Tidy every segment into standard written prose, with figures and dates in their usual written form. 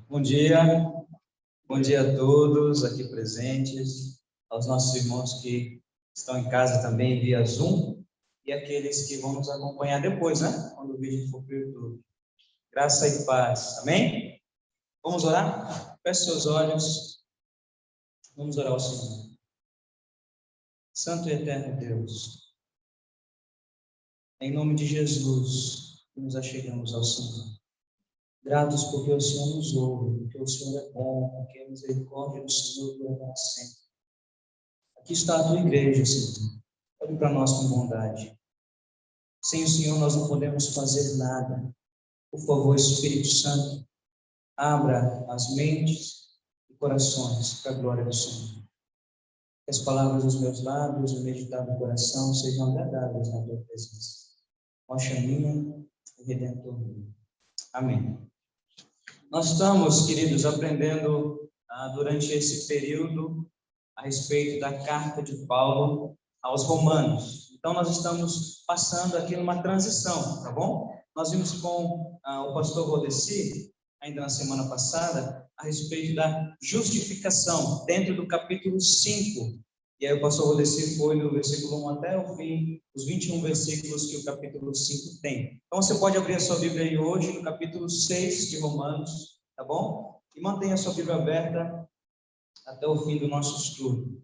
Bom dia a todos aqui presentes, aos nossos irmãos que estão em casa também via Zoom e aqueles que vão nos acompanhar depois, né? Quando o vídeo for para o YouTube. Graça e paz, amém? Vamos orar? Feche seus olhos, vamos orar ao Senhor. Santo e eterno Deus, em nome de Jesus, nos achegamos ao Senhor. Gratos porque o Senhor nos ouve, porque o Senhor é bom, porque a misericórdia do Senhor durará sempre. Aqui está a tua igreja, Senhor. Olhe para nós com bondade. Sem o Senhor nós não podemos fazer nada. Por favor, Espírito Santo, abra as mentes e corações para a glória do Senhor. Que as palavras dos meus lábios e o meditar do coração sejam agradáveis na tua presença. Rocha minha e Redentor meu. Amém. Nós estamos, queridos, aprendendo durante esse período a respeito da carta de Paulo aos Romanos. Então, nós estamos passando aqui numa transição, tá bom? Nós vimos com o pastor Rodeci, ainda na semana passada, a respeito da justificação, dentro do capítulo 5. E aí o pastor Rodeci foi do versículo 1 até o fim, os 21 versículos que o capítulo 5 tem. Então, você pode abrir a sua Bíblia aí hoje, no capítulo 6 de Romanos, tá bom? E mantenha a sua Bíblia aberta até o fim do nosso estudo.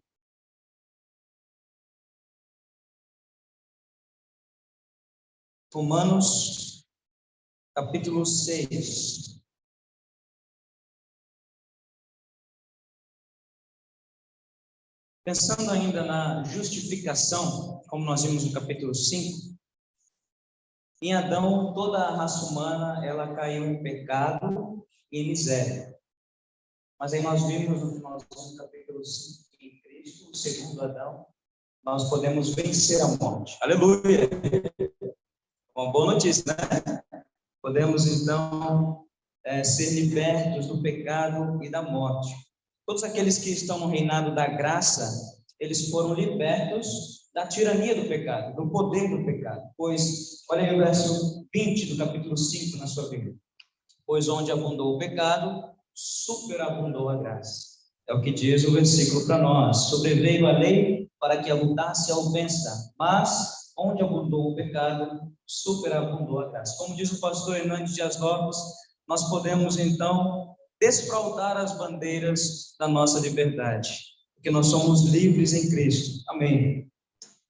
Romanos, capítulo 6. Pensando ainda na justificação, como nós vimos no capítulo 5, em Adão, toda a raça humana, ela caiu em pecado e em miséria. Mas aí nós vimos no finalzinho do capítulo 5, que em Cristo, o segundo Adão, nós podemos vencer a morte. Aleluia! Uma boa notícia, né? Podemos, então, ser libertos do pecado e da morte. Todos aqueles que estão no reinado da graça, eles foram libertos da tirania do pecado, do poder do pecado. Pois, olha aí o verso 20 do capítulo 5 na sua Bíblia. Pois onde abundou o pecado, superabundou a graça. É o que diz o versículo para nós. Sobreveio a lei para que abundasse a ofensa, mas onde abundou o pecado, superabundou a graça. Como diz o pastor Hernandes Dias Lopes, nós podemos então desfraldar as bandeiras da nossa liberdade, porque nós somos livres em Cristo. Amém.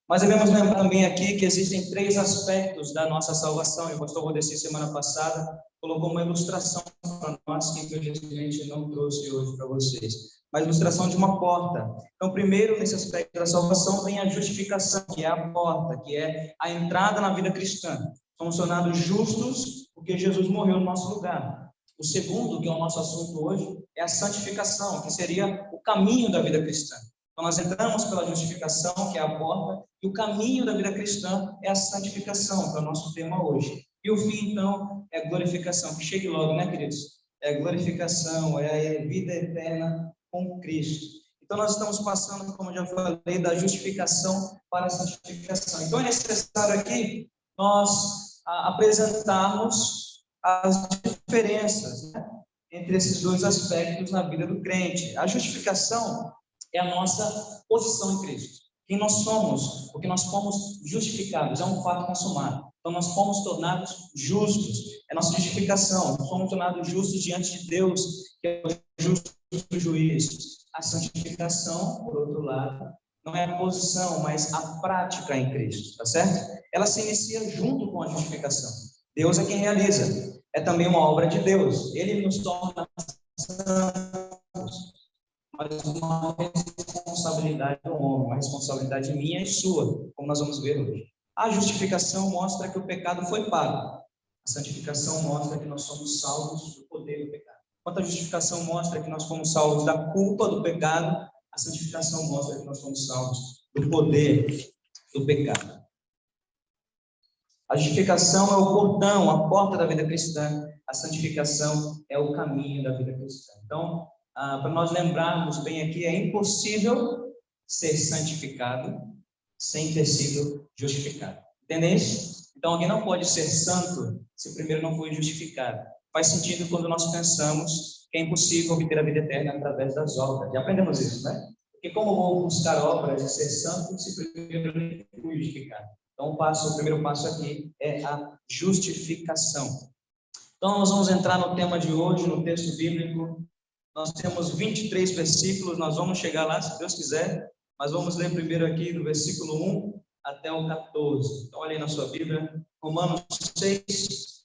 Mas devemos lembrar também aqui que existem 3 aspectos da nossa salvação, e o pastor Rodeci, semana passada, colocou uma ilustração para nós, que infelizmente não trouxe hoje para vocês, uma ilustração de uma porta. Então, primeiro, nesse aspecto da salvação, vem a justificação, que é a porta, que é a entrada na vida cristã. Somos tornados justos porque Jesus morreu no nosso lugar. O segundo, que é o nosso assunto hoje, é a santificação, que seria o caminho da vida cristã. Então, nós entramos pela justificação, que é a porta, e o caminho da vida cristã é a santificação, que é o nosso tema hoje. E o fim, então, é a glorificação, que chegue logo, né, queridos? É a glorificação, é a vida eterna com Cristo. Então, nós estamos passando, como eu já falei, da justificação para a santificação. Então, é necessário aqui nós apresentarmos as diferenças, né, entre esses 2 aspectos na vida do crente. A justificação é a nossa posição em Cristo. Quem nós somos, porque nós fomos justificados, é um fato consumado. Então, nós fomos tornados justos, é nossa justificação. Nós fomos tornados justos diante de Deus, que é o justo juiz. A santificação, por outro lado, não é a posição, mas a prática em Cristo, tá certo? Ela se inicia junto com a justificação. Deus é quem realiza. É também uma obra de Deus. Ele nos torna santos. Mas uma responsabilidade do homem, uma responsabilidade minha e sua, como nós vamos ver hoje. A justificação mostra que o pecado foi pago. A santificação mostra que nós somos salvos do poder do pecado. Enquanto a justificação mostra que nós fomos salvos da culpa do pecado, a santificação mostra que nós somos salvos do poder do pecado. A justificação é o portão, a porta da vida cristã. A santificação é o caminho da vida cristã. Então, para nós lembrarmos bem aqui, é impossível ser santificado sem ter sido justificado. Entendem isso? Então, alguém não pode ser santo se primeiro não foi justificado. faz sentido quando nós pensamos que é impossível obter a vida eterna através das obras. Já aprendemos isso, né? Porque como vou buscar obras e ser santo se primeiro me justificar? Então, o primeiro passo aqui é a justificação. Então, nós vamos entrar no tema de hoje, no texto bíblico. Nós temos 23 versículos, nós vamos chegar lá, se Deus quiser, mas vamos ler primeiro aqui do versículo 1 até o 14. Então, olha aí na sua Bíblia, Romanos 6,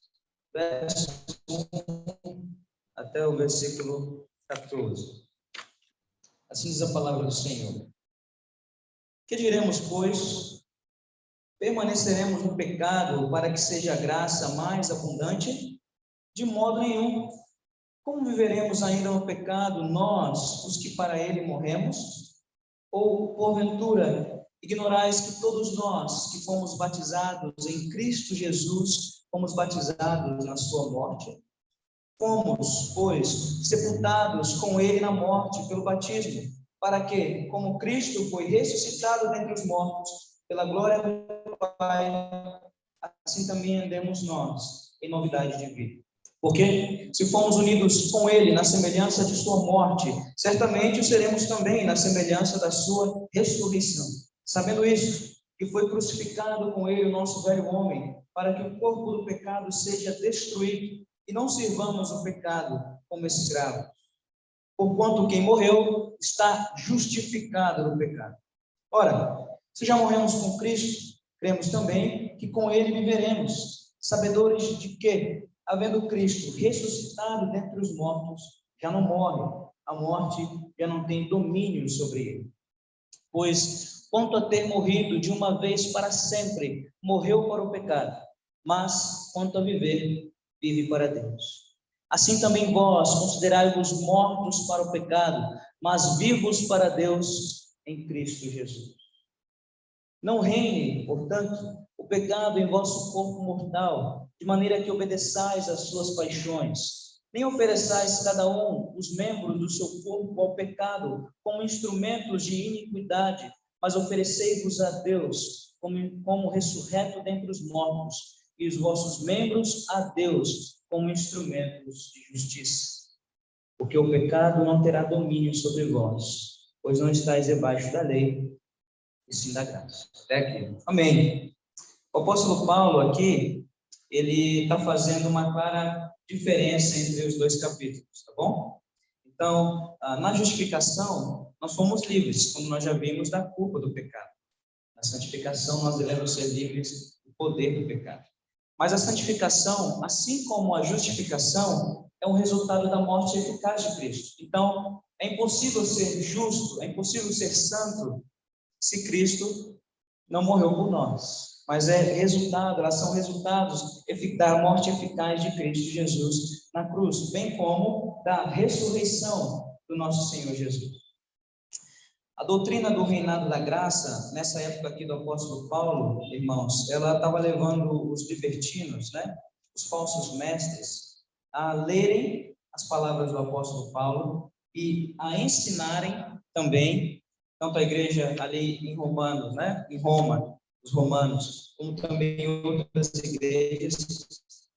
verso 1 até o versículo 14. Assim diz a palavra do Senhor. Que diremos, pois? Permaneceremos no pecado para que seja a graça mais abundante? De modo nenhum. Como viveremos ainda no pecado, nós, os que para ele morremos? Ou, porventura, ignorais que todos nós que fomos batizados em Cristo Jesus, fomos batizados na sua morte? Fomos, pois, sepultados com ele na morte pelo batismo, para que, como Cristo foi ressuscitado dentre os mortos, pela glória do Pai, assim também andemos nós, em novidade de vida. Porque, se fomos unidos com ele na semelhança de sua morte, certamente o seremos também na semelhança da sua ressurreição. Sabendo isso, que foi crucificado com ele o nosso velho homem, para que o corpo do pecado seja destruído, e não sirvamos o pecado como escravo. Porquanto quem morreu está justificado no pecado. Ora, se já morremos com Cristo, cremos também que com ele viveremos, sabedores de que, havendo Cristo ressuscitado dentre os mortos, já não morre, a morte já não tem domínio sobre ele. Pois, quanto a ter morrido de uma vez para sempre, morreu para o pecado, mas, quanto a viver, vive para Deus. Assim também vós, considerai-vos mortos para o pecado, mas vivos para Deus em Cristo Jesus. Não reine, portanto, o pecado em vosso corpo mortal, de maneira que obedeçais às suas paixões. Nem ofereçais cada um os membros do seu corpo ao pecado, como instrumentos de iniquidade, mas oferecei-vos a Deus como ressurreto dentre os mortos, e os vossos membros a Deus como instrumentos de justiça. Porque o pecado não terá domínio sobre vós, pois não estáis debaixo da lei, e sim da graça. Até aqui. Amém. O apóstolo Paulo aqui, ele está fazendo uma clara diferença entre os dois capítulos, tá bom? Então, na justificação, nós fomos livres, como nós já vimos, da culpa do pecado. Na santificação, nós devemos ser livres do poder do pecado. Mas a santificação, assim como a justificação, é um resultado da morte eficaz de Cristo. Então, é impossível ser justo, é impossível ser santo, se Cristo não morreu por nós. Mas elas são resultados da morte eficaz de Cristo Jesus na cruz, bem como da ressurreição do nosso Senhor Jesus. A doutrina do reinado da graça, nessa época aqui do apóstolo Paulo, irmãos, ela estava levando os libertinos, né, os falsos mestres, a lerem as palavras do apóstolo Paulo e a ensinarem também, tanto a igreja ali em Romanos, né, em Roma, os romanos, como também em outras igrejas,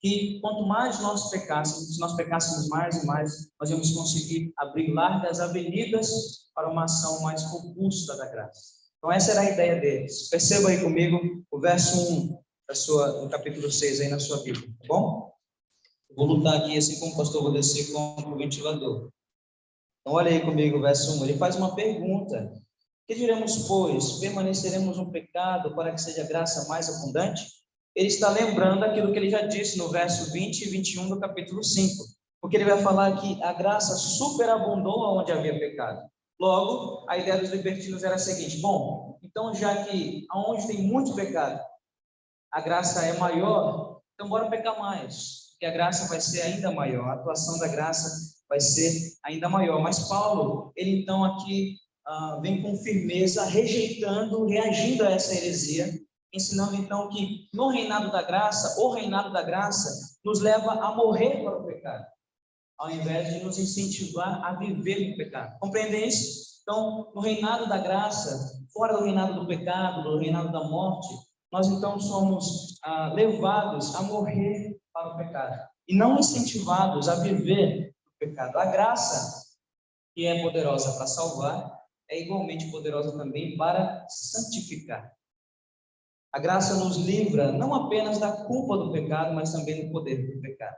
que quanto mais nós pecássemos, se nós pecássemos mais e mais, nós íamos conseguir abrir largas avenidas para uma ação mais robusta da graça. Então essa era a ideia deles. Perceba aí comigo o verso 1 do capítulo 6 aí na sua Bíblia, tá bom? Eu vou lutar aqui assim como o pastor, vou descer com o ventilador. Então olha aí comigo o verso 1, ele faz uma pergunta. Que diremos, pois? Permaneceremos no pecado para que seja a graça mais abundante? Ele está lembrando aquilo que ele já disse no verso 20 e 21 do capítulo 5. Porque ele vai falar que a graça superabundou onde havia pecado. Logo, a ideia dos libertinos era a seguinte: bom, então já que aonde tem muito pecado, a graça é maior, então bora pecar mais, porque a graça vai ser ainda maior, a atuação da graça vai ser ainda maior. Mas Paulo, ele então aqui vem com firmeza, rejeitando, reagindo a essa heresia, ensinando então que no reinado da graça, o reinado da graça nos leva a morrer para o pecado, ao invés de nos incentivar a viver no pecado. Compreendem isso? Então, no reinado da graça, fora do reinado do pecado, do reinado da morte, nós então somos levados a morrer para o pecado. e não incentivados a viver o pecado. A graça, que é poderosa para salvar, é igualmente poderosa também para santificar. A graça nos livra não apenas da culpa do pecado, mas também do poder do pecado.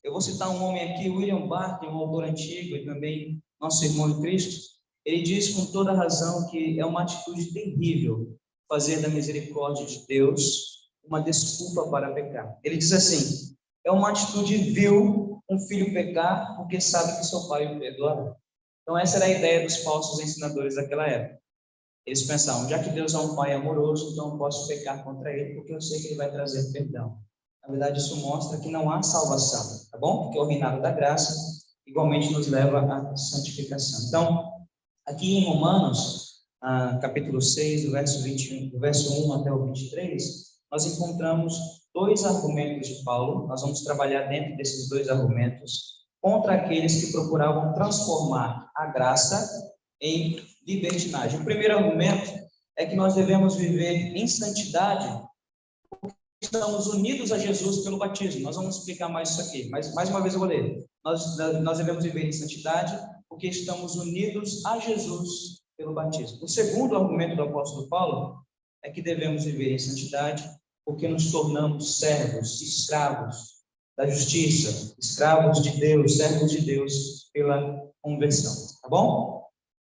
Eu vou citar um homem aqui, William Barclay, um autor antigo e também nosso irmão de Cristo. Ele diz com toda razão que é uma atitude terrível fazer da misericórdia de Deus uma desculpa para pecar. Ele diz assim: é uma atitude vil um filho pecar porque sabe que seu pai o perdoará. Então essa era a ideia dos falsos ensinadores daquela época. Eles pensavam, já que Deus é um pai amoroso, então eu posso pecar contra ele porque eu sei que ele vai trazer perdão. Na verdade, isso mostra que não há salvação, tá bom? Porque o reinado da graça igualmente nos leva à santificação. Então, aqui em Romanos, capítulo 6, do verso 1 até o 23, nós encontramos dois argumentos de Paulo. Nós vamos trabalhar dentro desses dois argumentos contra aqueles que procuravam transformar a graça em libertinagem. O primeiro argumento é que nós devemos viver em santidade porque estamos unidos a Jesus pelo batismo. Nós vamos explicar mais isso aqui, mas mais uma vez eu vou ler. Nós devemos viver em santidade porque estamos unidos a Jesus pelo batismo. O segundo argumento do apóstolo Paulo é que devemos viver em santidade porque nos tornamos servos, escravos da justiça, escravos de Deus, servos de Deus pela conversão. Tá bom?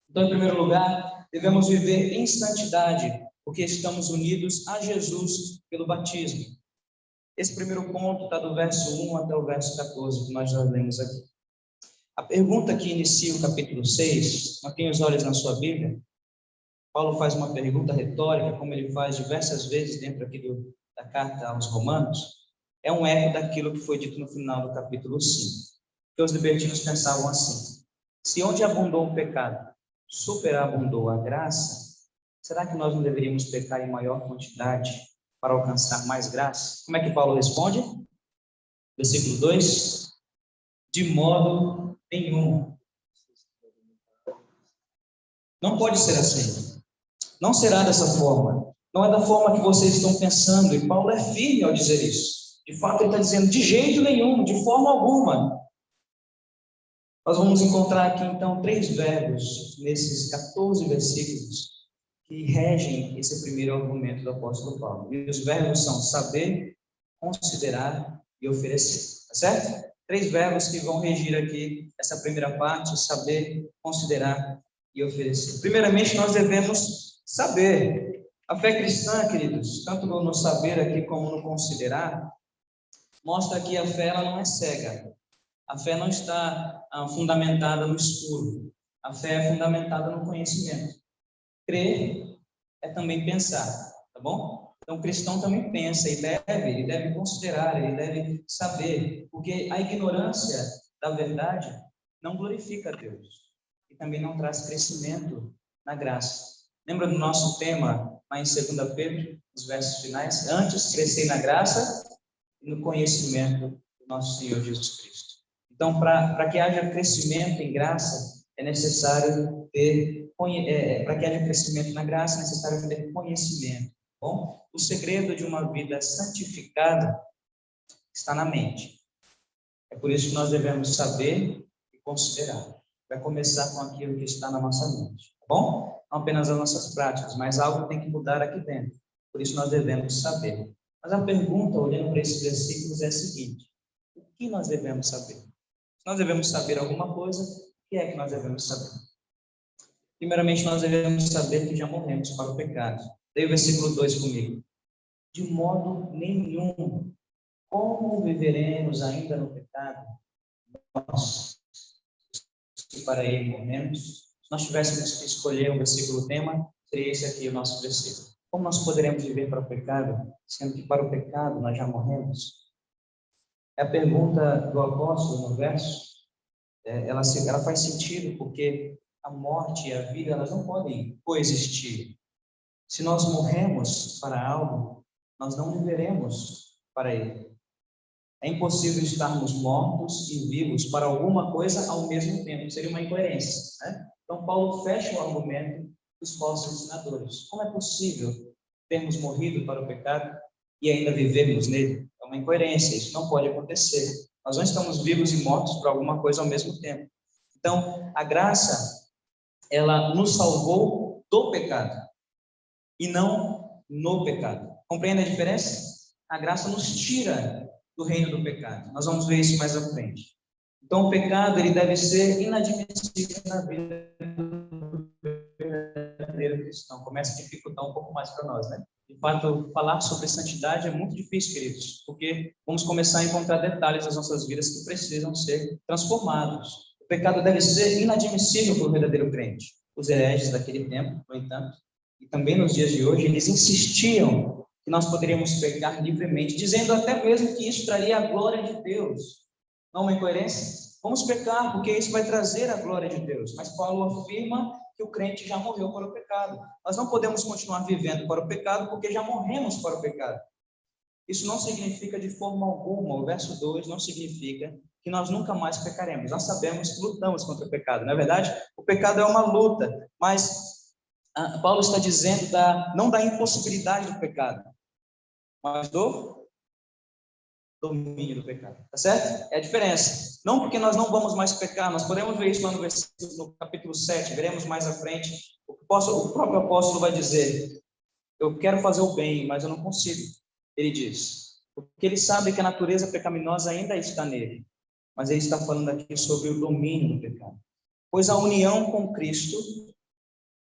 Então, em primeiro lugar, devemos viver em santidade, porque estamos unidos a Jesus pelo batismo. Esse primeiro ponto está do verso 1 até o verso 14, que nós já lemos aqui. A pergunta que inicia o capítulo 6, mantenha os olhos na sua Bíblia. Paulo faz uma pergunta retórica, como ele faz diversas vezes dentro aqui da carta aos Romanos. É um eco daquilo que foi dito no final do capítulo 5. Que os libertinos pensavam assim: se onde abundou o pecado, superabundou a graça, será que nós não deveríamos pecar em maior quantidade para alcançar mais graça? Como é que Paulo responde? Versículo 2: de modo nenhum. Não pode ser assim. Não será dessa forma. Não é da forma que vocês estão pensando. E Paulo é firme ao dizer isso. De fato, ele está dizendo, de jeito nenhum, de forma alguma. Nós vamos encontrar aqui, então, 3 verbos nesses 14 versículos que regem esse primeiro argumento do apóstolo Paulo. E os verbos são saber, considerar e oferecer. Tá certo? 3 verbos que vão regir aqui essa primeira parte: saber, considerar e oferecer. Primeiramente, nós devemos saber. A fé cristã, queridos, tanto no saber aqui como no considerar, mostra que a fé ela não é cega. A fé não está fundamentada no escuro. A fé é fundamentada no conhecimento. Crer é também pensar, tá bom? Então, o cristão também pensa e ele deve considerar, ele deve saber, porque a ignorância da verdade não glorifica a Deus e também não traz crescimento na graça. Lembra do nosso tema lá em 2 Pedro, nos versos finais? Antes, crescer na graça e no conhecimento do nosso Senhor Jesus Cristo. Então, para que haja crescimento em graça, é necessário ter, para que haja crescimento na graça, é necessário ter conhecimento. Bom, o segredo de uma vida santificada está na mente. É por isso que nós devemos saber e considerar. Vai começar com aquilo que está na nossa mente, tá bom? Não apenas as nossas práticas, mas algo tem que mudar aqui dentro. Por isso nós devemos saber. Mas a pergunta, olhando para esses versículos, é a seguinte: o que nós devemos saber? Se nós devemos saber alguma coisa, o que é que nós devemos saber? Primeiramente, nós devemos saber que já morremos para o pecado. Leia o versículo 2 comigo. De modo nenhum. Como viveremos ainda no pecado? Nós, que para ele morremos. Se nós tivéssemos que escolher um versículo tema, seria esse aqui o nosso versículo. Como nós poderemos viver para o pecado, sendo que para o pecado nós já morremos? É a pergunta do apóstolo no verso. Ela faz sentido porque a morte e a vida elas não podem coexistir. Se nós morremos para algo, nós não viveremos para ele. É impossível estarmos mortos e vivos para alguma coisa ao mesmo tempo. Seria uma incoerência, né? Então, Paulo fecha o argumento dos falsos ensinadores. Como é possível termos morrido para o pecado e ainda vivermos nele? É uma incoerência, isso não pode acontecer. Nós não estamos vivos e mortos por alguma coisa ao mesmo tempo. Então, a graça, ela nos salvou do pecado e não no pecado. Compreende a diferença? A graça nos tira do reino do pecado. Nós vamos ver isso mais à frente. Então, o pecado, ele deve ser inadmissível na vida do verdadeiro cristão. Começa a dificultar um pouco mais para nós, né? De fato, falar sobre santidade é muito difícil, queridos, porque vamos começar a encontrar detalhes das nossas vidas que precisam ser transformados. O pecado deve ser inadmissível para o verdadeiro crente. Os hereges daquele tempo, no entanto, e também nos dias de hoje, eles insistiam que nós poderíamos pecar livremente, dizendo até mesmo que isso traria a glória de Deus. Não é uma incoerência? Vamos pecar, porque isso vai trazer a glória de Deus. Mas Paulo afirma que o crente já morreu para o pecado. Nós não podemos continuar vivendo para o pecado, porque já morremos para o pecado. Isso não significa de forma alguma, o verso 2 não significa que nós nunca mais pecaremos. Nós sabemos que lutamos contra o pecado, não é verdade? O pecado é uma luta, mas Paulo está dizendo não da impossibilidade do pecado, mas do domínio do pecado, tá certo? É a diferença. Não porque nós não vamos mais pecar, nós podemos ver isso lá no capítulo 7, veremos mais à frente. O próprio apóstolo vai dizer: eu quero fazer o bem, mas eu não consigo. Ele diz, porque ele sabe que a natureza pecaminosa ainda está nele, mas ele está falando aqui sobre o domínio do pecado. Pois a união com Cristo,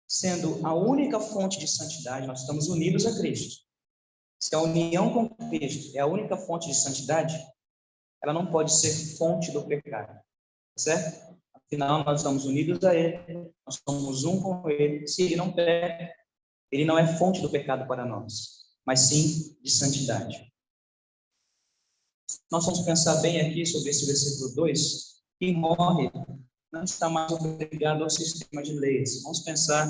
sendo a única fonte de santidade, nós estamos unidos a Cristo. Se a união com Cristo é a única fonte de santidade, ela não pode ser fonte do pecado, certo? Afinal, nós estamos unidos a Ele, nós somos um com Ele. Se Ele não peca, Ele não é fonte do pecado para nós, mas sim de santidade. Nós vamos pensar bem aqui sobre esse versículo 2. Quem morre não está mais obrigado ao sistema de leis. Vamos pensar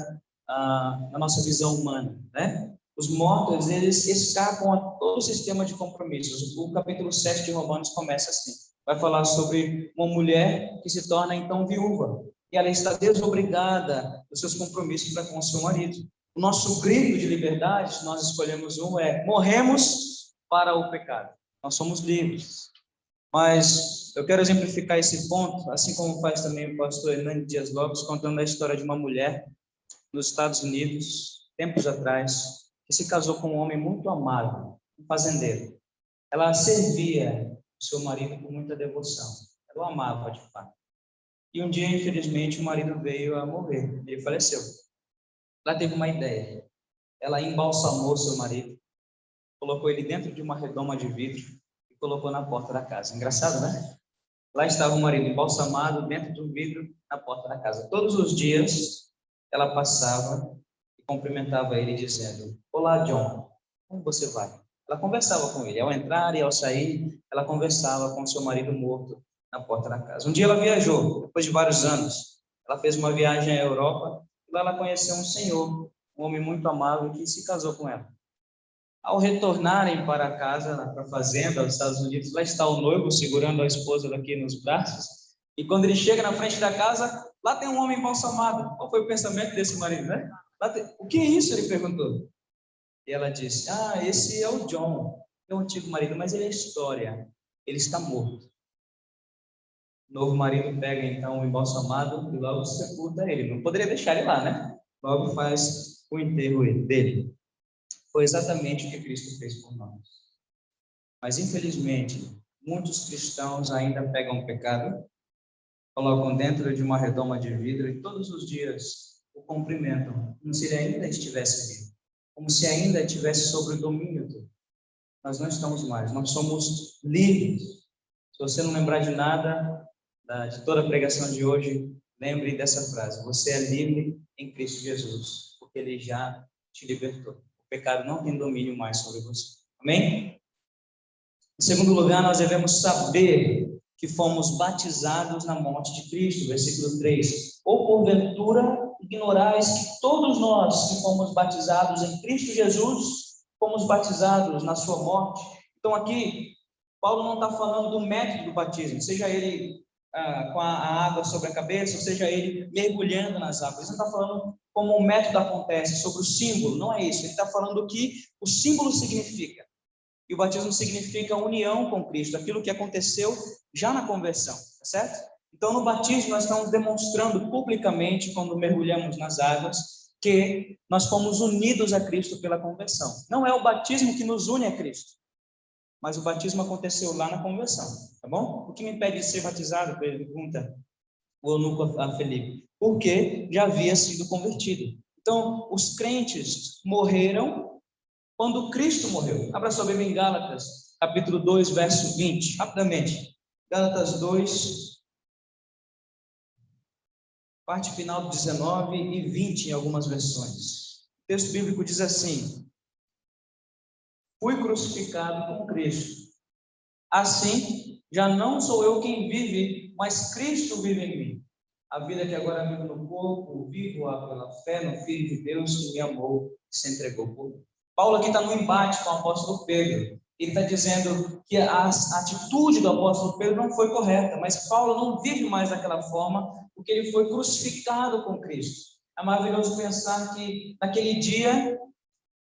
na nossa visão humana, né? Os mortos, eles escapam a todo o sistema de compromissos. O capítulo 7 de Romanos começa assim. Vai falar sobre uma mulher que se torna, então, viúva. E ela está desobrigada dos seus compromissos para com o seu marido. O nosso grito de liberdade, se nós escolhemos um, é: morremos para o pecado. Nós somos livres. Mas eu quero exemplificar esse ponto, assim como faz também o pastor Hernani Dias Lopes, contando a história de uma mulher nos Estados Unidos, tempos atrás, que se casou com um homem muito amável, um fazendeiro. Ela servia o seu marido com muita devoção. Ela o amava, de fato. E um dia, infelizmente, o marido veio a morrer. Ele faleceu. Ela teve uma ideia. Ela embalsamou seu marido, colocou ele dentro de uma redoma de vidro e colocou na porta da casa. Engraçado, né? Lá estava o marido embalsamado dentro do vidro na porta da casa. Todos os dias, ela passava e cumprimentava ele dizendo: olá, John, como você vai? Ela conversava com ele. Ao entrar e ao sair, ela conversava com seu marido morto na porta da casa. Um dia ela viajou, depois de vários anos. Ela fez uma viagem à Europa e lá ela conheceu um senhor, um homem muito amável, que se casou com ela. Ao retornarem para casa, para a fazenda, nos Estados Unidos, lá está o noivo segurando a esposa daqui nos braços. E quando ele chega na frente da casa, lá tem um homem embalsamado. Qual foi o pensamento desse marido, né? O que é isso? Ele perguntou. E ela disse: esse é o John, meu antigo marido, mas ele é história, ele está morto. O novo marido pega então o embalsamado e logo sepulta ele. Não poderia deixar ele lá, né? Logo faz o enterro dele. Foi exatamente o que Cristo fez por nós. Mas infelizmente, muitos cristãos ainda pegam o pecado, colocam dentro de uma redoma de vidro e todos os dias o cumprimentam, como se ele ainda estivesse vivo, como se ainda estivesse sob o domínio dele. Nós não estamos mais, nós somos livres. Se você não lembrar de nada, de toda a pregação de hoje, lembre dessa frase: você é livre em Cristo Jesus, porque Ele já te libertou. O pecado não tem domínio mais sobre você. Amém? Em segundo lugar, nós devemos saber que fomos batizados na morte de Cristo, versículo 3. Ou porventura ignorais que todos nós que fomos batizados em Cristo Jesus, fomos batizados na sua morte. Então aqui, Paulo não está falando do método do batismo, seja ele com a água sobre a cabeça, ou seja ele mergulhando nas águas. Ele não está falando como o método acontece, sobre o símbolo, não é isso. Ele está falando o que o símbolo significa. E o batismo significa união com Cristo, aquilo que aconteceu já na conversão, tá certo? Então, no batismo, nós estamos demonstrando publicamente, quando mergulhamos nas águas, que nós fomos unidos a Cristo pela conversão. Não é o batismo que nos une a Cristo, mas o batismo aconteceu lá na conversão, tá bom? O que me impede de ser batizado? Pergunta o eunuco a Felipe. Porque já havia sido convertido. Então, os crentes morreram quando Cristo morreu. Abra sua Bíblia em Gálatas, capítulo 2, verso 20, rapidamente. Gálatas 2, parte final do 19 e 20 em algumas versões. O texto bíblico diz assim: fui crucificado com Cristo. Assim, já não sou eu quem vive, mas Cristo vive em mim. A vida que agora vivo no corpo, vivo-a pela fé no Filho de Deus que me amou e se entregou por mim. Paulo aqui está no embate com o apóstolo Pedro. Ele está dizendo que a atitude do apóstolo Pedro não foi correta, mas Paulo não vive mais daquela forma, porque ele foi crucificado com Cristo. É maravilhoso pensar que naquele dia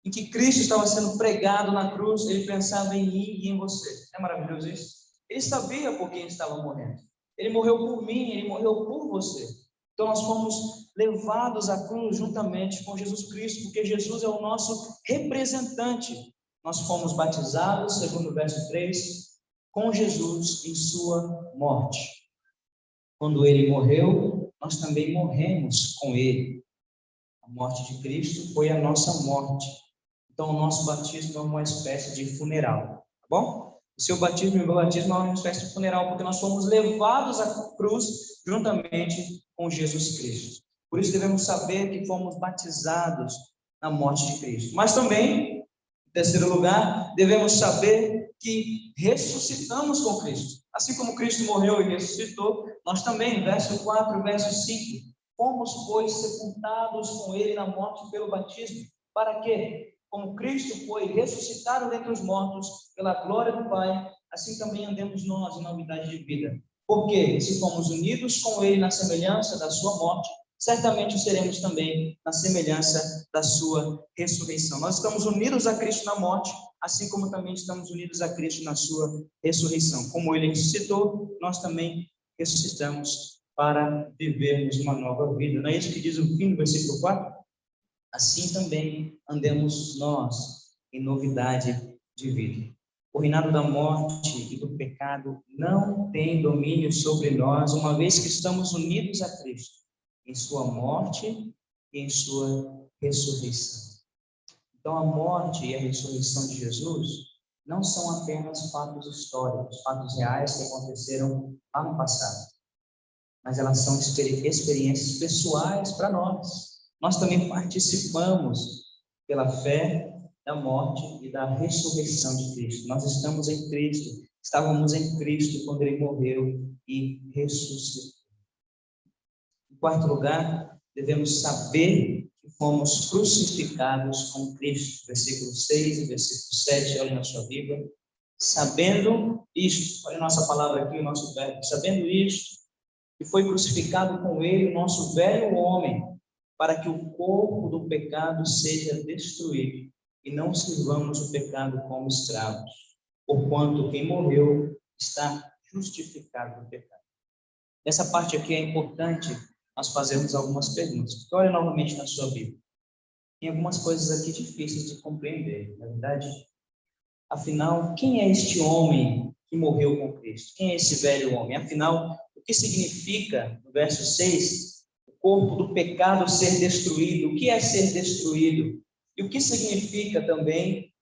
em que Cristo estava sendo pregado na cruz, ele pensava em mim e em você. É maravilhoso isso? Ele sabia por quem estava morrendo. Ele morreu por mim, ele morreu por você. Então nós fomos levados à cruz juntamente com Jesus Cristo, porque Jesus é o nosso representante. Nós fomos batizados, segundo o verso 3, com Jesus em sua morte. Quando ele morreu, nós também morremos com ele. A morte de Cristo foi a nossa morte. Então, o nosso batismo é uma espécie de funeral, tá bom? O seu batismo e o meu batismo é uma espécie de funeral, porque nós fomos levados à cruz juntamente com Jesus Cristo. Por isso, devemos saber que fomos batizados na morte de Cristo. Mas também, em terceiro lugar, devemos saber que ressuscitamos com Cristo. Assim como Cristo morreu e ressuscitou, nós também, verso 4, verso 5, fomos, pois, sepultados com ele na morte pelo batismo. Para quê? Como Cristo foi ressuscitado dentre os mortos pela glória do Pai, assim também andemos nós em novidade de vida. Porque se fomos unidos com ele na semelhança da sua morte, certamente seremos também na semelhança da sua ressurreição. Nós estamos unidos a Cristo na morte, assim como também estamos unidos a Cristo na sua ressurreição. Como ele ressuscitou, nós também ressuscitamos para vivermos uma nova vida. Não é isso que diz o fim do versículo 4? Assim também andemos nós em novidade de vida. O reinado da morte e do pecado não tem domínio sobre nós, uma vez que estamos unidos a Cristo, em sua morte e em sua ressurreição. Então, a morte e a ressurreição de Jesus não são apenas fatos históricos, fatos reais que aconteceram lá no passado, mas elas são experiências pessoais para nós. Nós também participamos pela fé da morte e da ressurreição de Cristo. Nós estamos em Cristo, estávamos em Cristo quando ele morreu e ressuscitou. Em quarto lugar, devemos saber que fomos crucificados com Cristo. Versículo 6 e versículo 7, olhem na sua Bíblia. Sabendo isto, olha a nossa palavra aqui, o nosso verbo, sabendo isto, que foi crucificado com ele o nosso velho homem, para que o corpo do pecado seja destruído, e não sirvamos o pecado como escravos, porquanto quem morreu está justificado do pecado. Essa parte aqui é importante nós fazermos algumas perguntas. Olha novamente na sua Bíblia. Tem algumas coisas aqui difíceis de compreender, na verdade. Afinal, quem é este homem que morreu com Cristo? Quem é esse velho homem? Afinal, o que significa, no verso 6, o corpo do pecado ser destruído? O que é ser destruído? E o que significa também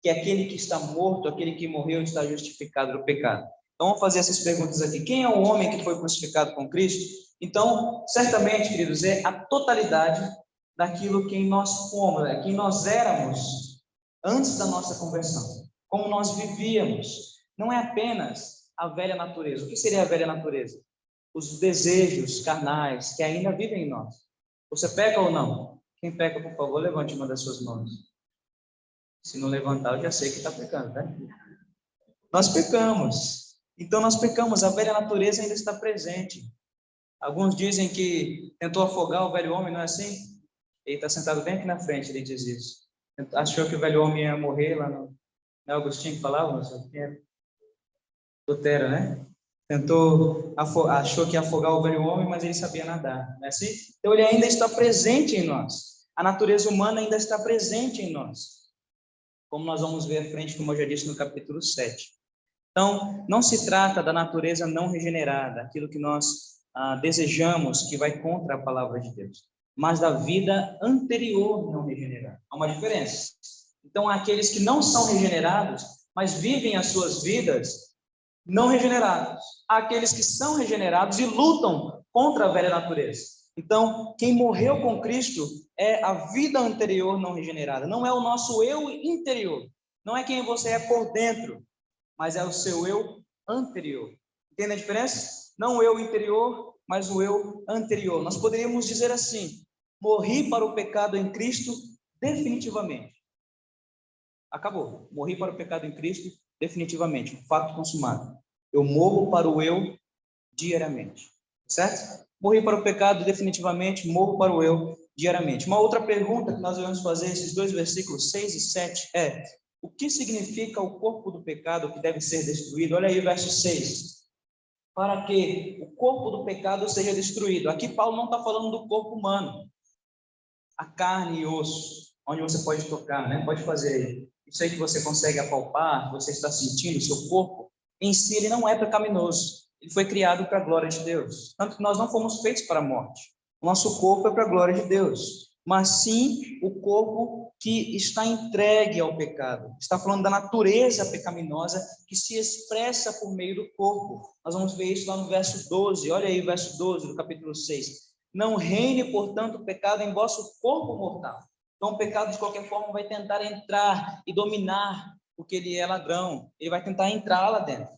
que aquele que está morto, aquele que morreu, está justificado do pecado? Então, vamos fazer essas perguntas aqui. Quem é o homem que foi crucificado com Cristo? Então, certamente, queridos, é a totalidade daquilo que nós fomos, quem nós éramos antes da nossa conversão, como nós vivíamos. Não é apenas a velha natureza. O que seria a velha natureza? Os desejos carnais que ainda vivem em nós. Você peca ou não? Quem peca, por favor, levante uma das suas mãos. Se não levantar, eu já sei que está pecando, né? Nós pecamos. Então, nós pecamos. A velha natureza ainda está presente. Alguns dizem que tentou afogar o velho homem, não é assim? Ele está sentado bem aqui na frente, ele diz isso. Achou que o velho homem ia morrer lá Não é Agostinho que falava? Não sei quem era. Lutero, né? Tentou, achou que ia afogar o velho homem, mas ele sabia nadar, não é assim? Então ele ainda está presente em nós. A natureza humana ainda está presente em nós. Como nós vamos ver à frente, como eu já disse no capítulo 7. Então, não se trata da natureza não regenerada, aquilo que nós desejamos, que vai contra a palavra de Deus, mas da vida anterior não regenerada. Há uma diferença. Então, há aqueles que não são regenerados, mas vivem as suas vidas não regenerados. Há aqueles que são regenerados e lutam contra a velha natureza. Então, quem morreu com Cristo é a vida anterior não regenerada, não é o nosso eu interior, não é quem você é por dentro, mas é o seu eu anterior. Entende a diferença? Não o eu interior, mas o eu anterior. Nós poderíamos dizer assim: morri para o pecado em Cristo definitivamente. Acabou. Morri para o pecado em Cristo definitivamente. Um fato consumado. Eu morro para o eu diariamente. Certo? Morri para o pecado definitivamente, morro para o eu diariamente. Uma outra pergunta que nós vamos fazer, esses dois versículos 6 e 7, é: o que significa o corpo do pecado que deve ser destruído? Olha aí o verso 6. Para que o corpo do pecado seja destruído. Aqui Paulo não está falando do corpo humano, a carne e osso, onde você pode tocar, né? Pode fazer isso aí que você consegue apalpar, que você está sentindo, o seu corpo, em si ele não é pecaminoso. Ele foi criado para a glória de Deus. Tanto que nós não fomos feitos para a morte. O nosso corpo é para a glória de Deus. Mas sim o corpo que está entregue ao pecado. Está falando da natureza pecaminosa que se expressa por meio do corpo. Nós vamos ver isso lá no verso 12. Olha aí o verso 12 do capítulo 6. Não reine, portanto, o pecado em vosso corpo mortal. Então, o pecado, de qualquer forma, vai tentar entrar e dominar, porque ele é ladrão. Ele vai tentar entrar lá dentro.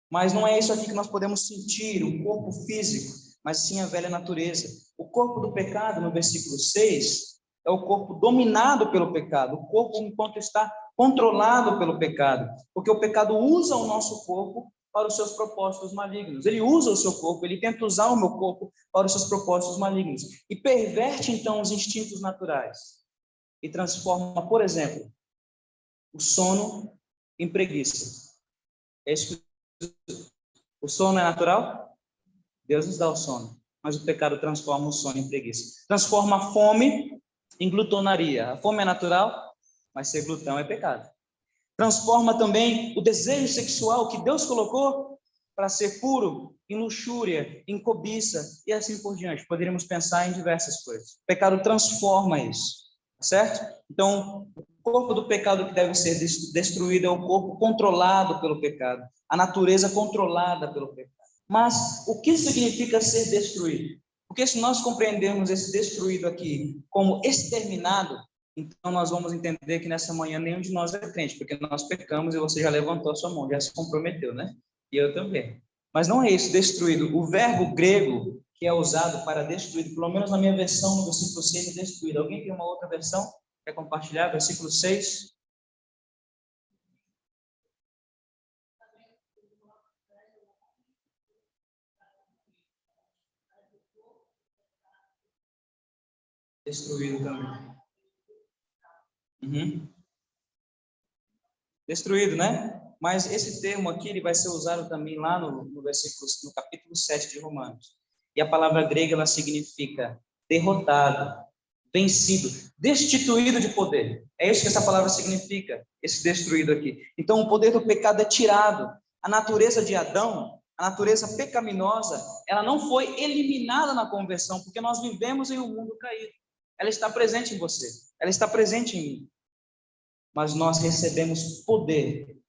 Mas não é isso aqui que nós podemos sentir, o corpo físico, mas sim a velha natureza. O corpo do pecado, no versículo 6, é o corpo dominado pelo pecado, o corpo enquanto está controlado pelo pecado, porque o pecado usa o nosso corpo para os seus propósitos malignos. Ele usa o seu corpo, ele tenta usar o meu corpo para os seus propósitos malignos e perverte então os instintos naturais e transforma, por exemplo, o sono em preguiça. É isso que o sono é natural? Deus nos dá o sono, mas o pecado transforma o sono em preguiça. Transforma a fome em glutonaria. A fome é natural, mas ser glutão é pecado. Transforma também o desejo sexual que Deus colocou para ser puro em luxúria, em cobiça e assim por diante. Poderíamos pensar em diversas coisas. O pecado transforma isso, certo? Então, o corpo do pecado que deve ser destruído é o corpo controlado pelo pecado, a natureza controlada pelo pecado. Mas o que significa ser destruído? Porque se nós compreendermos esse destruído aqui como exterminado, então nós vamos entender que nessa manhã nenhum de nós é crente, porque nós pecamos e você já levantou a sua mão, já se comprometeu, né? E eu também. Mas não é isso, destruído. O verbo grego que é usado para destruído, pelo menos na minha versão, no versículo 6, é destruído. Alguém tem uma outra versão? Quer compartilhar? Versículo 6. Destruído também. Uhum. Destruído, né? Mas esse termo aqui ele vai ser usado também lá no versículo, no capítulo 7 de Romanos. E a palavra grega ela significa derrotado, vencido, destituído de poder. É isso que essa palavra significa, esse destruído aqui. Então o poder do pecado é tirado. A natureza de Adão, a natureza pecaminosa, ela não foi eliminada na conversão, porque nós vivemos em um mundo caído. Ela está presente em você, ela está presente em mim. Mas nós recebemos poder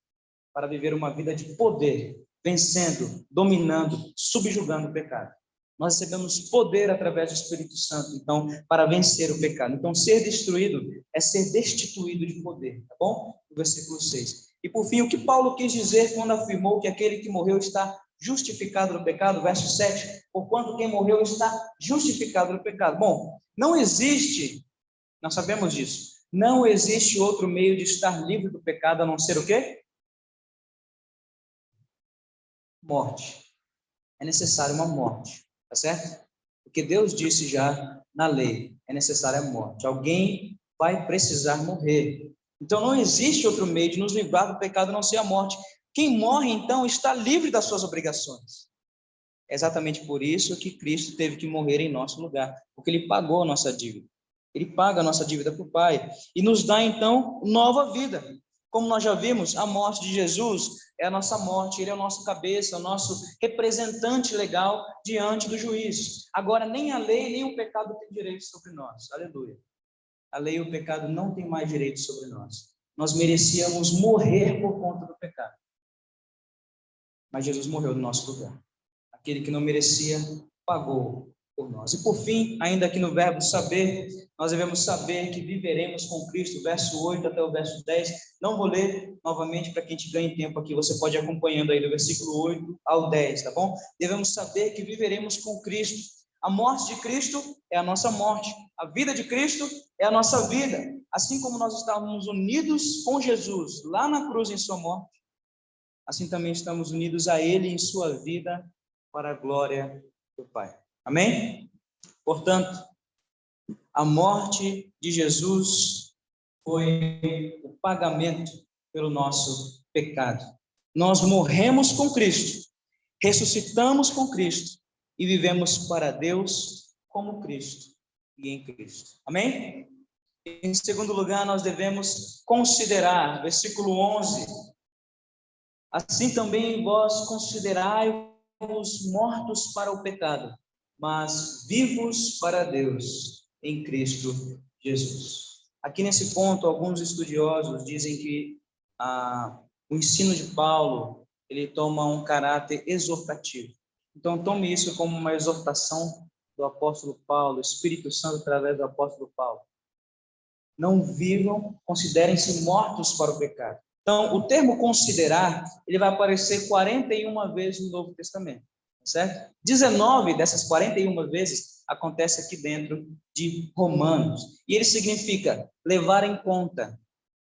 para viver uma vida de poder, vencendo, dominando, subjugando o pecado. Nós recebemos poder através do Espírito Santo, então, para vencer o pecado. Então, ser destruído é ser destituído de poder, tá bom? No versículo 6. E por fim, o que Paulo quis dizer quando afirmou que aquele que morreu está justificado no pecado? Verso 7. Porquanto quem morreu está justificado no pecado. Bom, não existe, nós sabemos disso, não existe outro meio de estar livre do pecado a não ser o quê? Morte. É necessário uma morte, tá certo? Porque Deus disse já na lei, é necessária a morte. Alguém vai precisar morrer. Então não existe outro meio de nos livrar do pecado a não ser a morte. Quem morre, então, está livre das suas obrigações. É exatamente por isso que Cristo teve que morrer em nosso lugar, porque Ele pagou a nossa dívida. Ele paga a nossa dívida para o Pai e nos dá, então, nova vida. Como nós já vimos, a morte de Jesus é a nossa morte, Ele é o nosso cabeça, o nosso representante legal diante do juiz. Agora, nem a lei, nem o pecado têm direito sobre nós. Aleluia. A lei e o pecado não têm mais direito sobre nós. Nós merecíamos morrer por conta do pecado. Mas Jesus morreu no nosso lugar. Aquele que não merecia, pagou por nós. E por fim, ainda aqui no verbo saber, nós devemos saber que viveremos com Cristo, verso 8 até o verso 10. Não vou ler novamente para que a gente ganhe tempo aqui, você pode ir acompanhando aí do versículo 8 ao 10, tá bom? Devemos saber que viveremos com Cristo. A morte de Cristo é a nossa morte, a vida de Cristo é a nossa vida. Assim como nós estávamos unidos com Jesus lá na cruz em sua morte, assim também estamos unidos a Ele em sua vida para a glória do Pai. Amém? Portanto, a morte de Jesus foi o pagamento pelo nosso pecado. Nós morremos com Cristo, ressuscitamos com Cristo e vivemos para Deus como Cristo e em Cristo. Amém? Em segundo lugar, nós devemos considerar, versículo 11, assim também vós considerai-vos mortos para o pecado, mas vivos para Deus em Cristo Jesus. Aqui nesse ponto, alguns estudiosos dizem que o ensino de Paulo, ele toma um caráter exortativo. Então, tome isso como uma exortação do apóstolo Paulo, Espírito Santo através do apóstolo Paulo. Não vivam, considerem-se mortos para o pecado. Então, o termo considerar, ele vai aparecer 41 vezes no Novo Testamento, certo? 19 dessas 41 vezes acontece aqui dentro de Romanos. E ele significa levar em conta,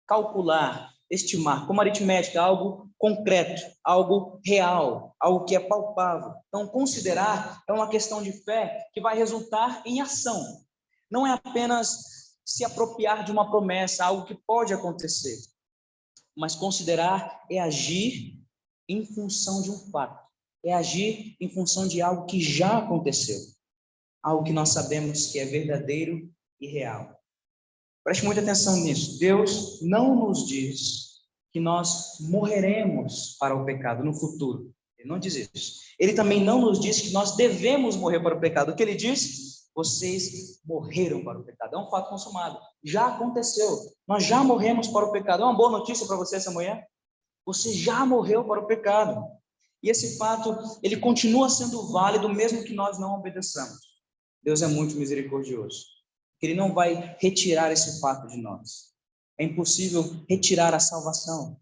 calcular, estimar, como aritmética, algo concreto, algo real, algo que é palpável. Então, considerar é uma questão de fé que vai resultar em ação. Não é apenas se apropriar de uma promessa, algo que pode acontecer. Mas considerar é agir em função de um fato. É agir em função de algo que já aconteceu. Algo que nós sabemos que é verdadeiro e real. Preste muita atenção nisso. Deus não nos diz que nós morreremos para o pecado no futuro. Ele não diz isso. Ele também não nos diz que nós devemos morrer para o pecado. O que ele diz? Vocês morreram para o pecado. É um fato consumado. Já aconteceu. Nós já morremos para o pecado. É uma boa notícia para você essa manhã? Você já morreu para o pecado. E esse fato, ele continua sendo válido mesmo que nós não obedeçamos. Deus é muito misericordioso. Ele não vai retirar esse fato de nós. É impossível retirar a salvação.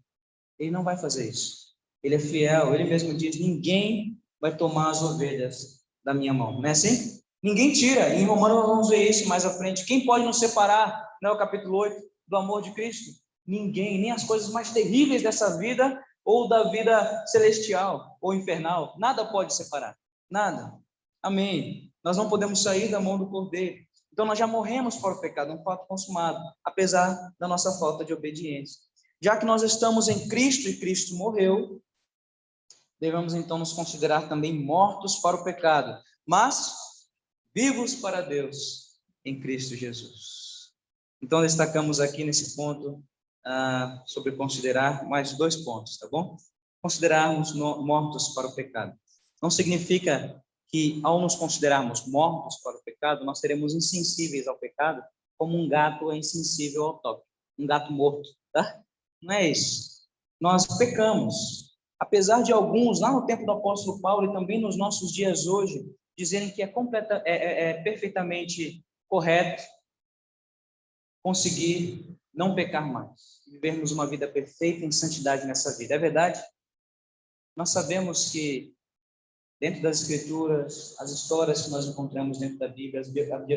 Ele não vai fazer isso. Ele é fiel. Ele mesmo diz, ninguém vai tomar as ovelhas da minha mão. Não é assim? Ninguém tira. Em Romanos nós vamos ver isso mais à frente. Quem pode nos separar, né, o capítulo 8, do amor de Cristo? Ninguém. Nem as coisas mais terríveis dessa vida ou da vida celestial ou infernal. Nada pode separar. Nada. Amém. Nós não podemos sair da mão do Cordeiro. Então, nós já morremos para o pecado, um fato consumado, apesar da nossa falta de obediência. Já que nós estamos em Cristo e Cristo morreu, devemos então nos considerar também mortos para o pecado, mas vivos para Deus em Cristo Jesus. Então, destacamos aqui nesse ponto sobre considerar mais 2 pontos, tá bom? Considerarmos mortos para o pecado. Não significa que ao nos considerarmos mortos para o pecado, nós seremos insensíveis ao pecado, como um gato é insensível ao toque, um gato morto, tá? Não é isso. Nós pecamos, apesar de alguns, lá no tempo do apóstolo Paulo e também nos nossos dias hoje, dizerem que é perfeitamente correto conseguir não pecar mais, vivermos uma vida perfeita em santidade nessa vida. É verdade? Nós sabemos que dentro das Escrituras, as histórias que nós encontramos dentro da Bíblia,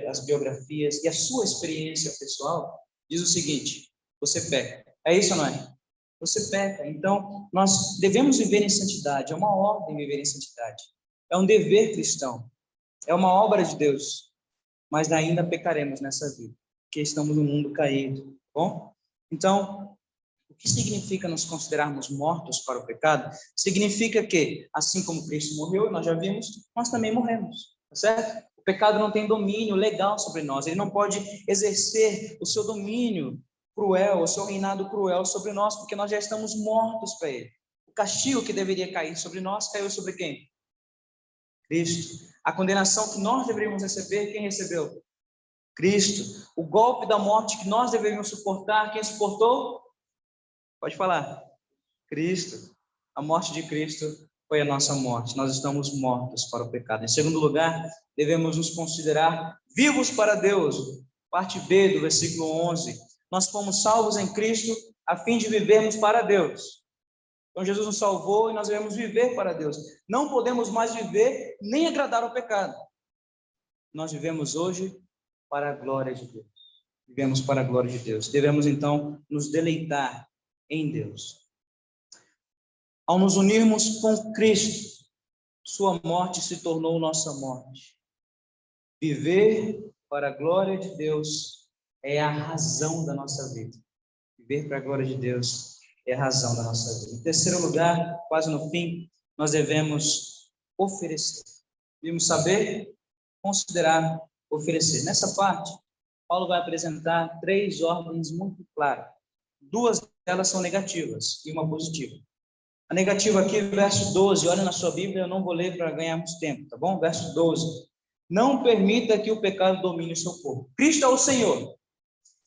as biografias e a sua experiência pessoal, diz o seguinte, você peca. É isso ou não é? Você peca. Então, nós devemos viver em santidade. É uma ordem viver em santidade. É um dever cristão. É uma obra de Deus. Mas ainda pecaremos nessa vida, porque estamos num mundo caído. Bom? Então, o que significa nos considerarmos mortos para o pecado? Significa que, assim como Cristo morreu, nós já vimos, nós também morremos, tá certo? O pecado não tem domínio legal sobre nós, ele não pode exercer o seu domínio cruel, o seu reinado cruel sobre nós, porque nós já estamos mortos para ele. O castigo que deveria cair sobre nós, caiu sobre quem? Cristo. A condenação que nós deveríamos receber, quem recebeu? Cristo. O golpe da morte que nós deveríamos suportar, quem suportou? Pode falar. Cristo. A morte de Cristo foi a nossa morte. Nós estamos mortos para o pecado. Em segundo lugar, devemos nos considerar vivos para Deus. Parte B do versículo 11. Nós fomos salvos em Cristo a fim de vivermos para Deus. Então Jesus nos salvou e nós devemos viver para Deus. Não podemos mais viver nem agradar ao pecado. Nós vivemos hoje para a glória de Deus. Vivemos para a glória de Deus. Devemos então nos deleitar em Deus. Ao nos unirmos com Cristo, sua morte se tornou nossa morte. Viver para a glória de Deus é a razão da nossa vida. Viver para a glória de Deus é a razão da nossa vida. Em terceiro lugar, quase no fim, nós devemos oferecer. Devemos saber, considerar, oferecer. Nessa parte, Paulo vai apresentar 3 ordens muito claras. 2 delas são negativas e uma positiva. A negativa aqui, verso 12, olha na sua Bíblia, eu não vou ler para ganharmos tempo, tá bom? Verso 12. Não permita que o pecado domine o seu corpo. Cristo é o Senhor.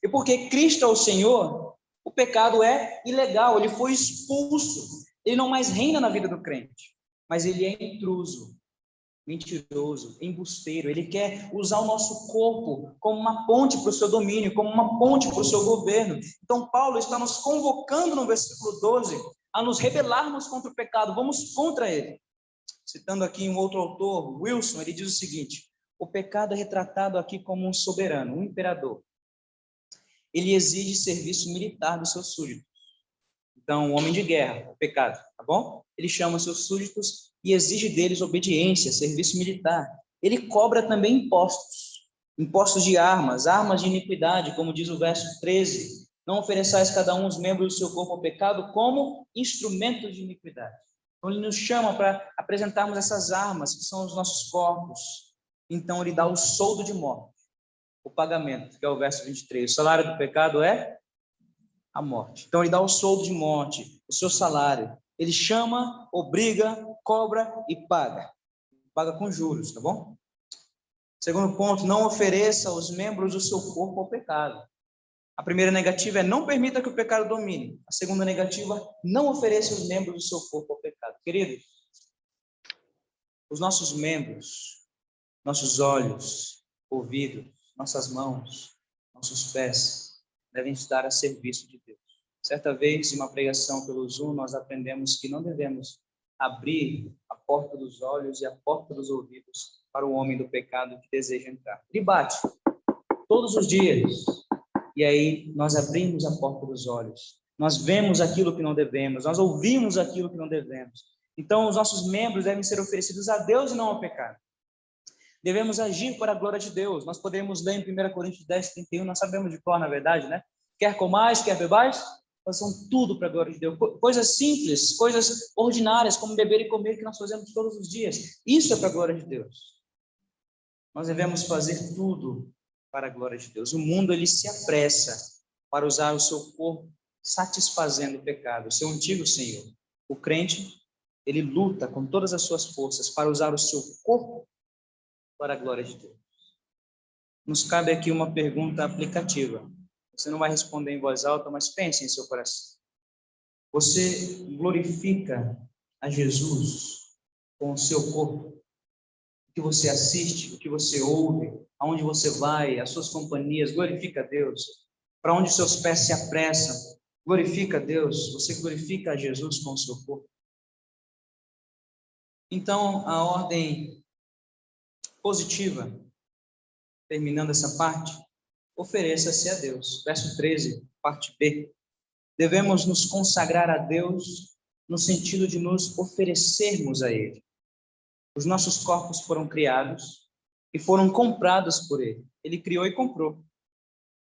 E porque Cristo é o Senhor, o pecado é ilegal, ele foi expulso. Ele não mais reina na vida do crente, mas ele é intruso, mentiroso, embusteiro. Ele quer usar o nosso corpo como uma ponte para o seu domínio, como uma ponte para o seu governo. Então, Paulo está nos convocando no versículo 12 a nos rebelarmos contra o pecado. Vamos contra ele. Citando aqui um outro autor, Wilson, ele diz o seguinte: o pecado é retratado aqui como um soberano, um imperador. Ele exige serviço militar dos seus súditos. Então, o homem de guerra, o pecado, tá bom? Ele chama seus súditos e exige deles obediência, serviço militar. Ele cobra também impostos, impostos de armas, armas de iniquidade, como diz o verso 13. Não ofereçais cada um os membros do seu corpo ao pecado como instrumentos de iniquidade. Então, ele nos chama para apresentarmos essas armas, que são os nossos corpos. Então, ele dá o soldo de morte, o pagamento, que é o verso 23. O salário do pecado é a morte. Então, ele dá o soldo de morte, o seu salário. Ele chama, obriga, cobra e paga. Paga com juros, tá bom? Segundo ponto, não ofereça os membros do seu corpo ao pecado. A primeira negativa é não permita que o pecado domine. A segunda negativa, não ofereça os membros do seu corpo ao pecado. Querido, os nossos membros, nossos olhos, ouvidos, nossas mãos, nossos pés, devem estar a serviço de Deus. Certa vez, em uma pregação pelo Zoom, nós aprendemos que não devemos abrir a porta dos olhos e a porta dos ouvidos para o homem do pecado que deseja entrar. Ele bate todos os dias. E aí nós abrimos a porta dos olhos. Nós vemos aquilo que não devemos. Nós ouvimos aquilo que não devemos. Então, os nossos membros devem ser oferecidos a Deus e não ao pecado. Devemos agir para a glória de Deus. Nós podemos ler em 1 Coríntios 10:31, nós sabemos de cor, na verdade, né? Quer comais, quer bebais, façam tudo para a glória de Deus. Coisas simples, coisas ordinárias, como beber e comer, que nós fazemos todos os dias. Isso é para a glória de Deus. Nós devemos fazer tudo para a glória de Deus. O mundo, ele se apressa para usar o seu corpo satisfazendo o pecado, o seu antigo senhor. O crente, ele luta com todas as suas forças para usar o seu corpo para a glória de Deus. Nos cabe aqui uma pergunta aplicativa. Você não vai responder em voz alta, mas pense em seu coração. Você glorifica a Jesus com o seu corpo? O que você assiste, o que você ouve, aonde você vai, as suas companhias, glorifica a Deus. Para onde seus pés se apressam, glorifica a Deus. Você glorifica a Jesus com o seu corpo. Então, a ordem positiva, terminando essa parte, ofereça-se a Deus. Verso 13, parte B. Devemos nos consagrar a Deus no sentido de nos oferecermos a Ele. Os nossos corpos foram criados e foram comprados por Ele. Ele criou e comprou.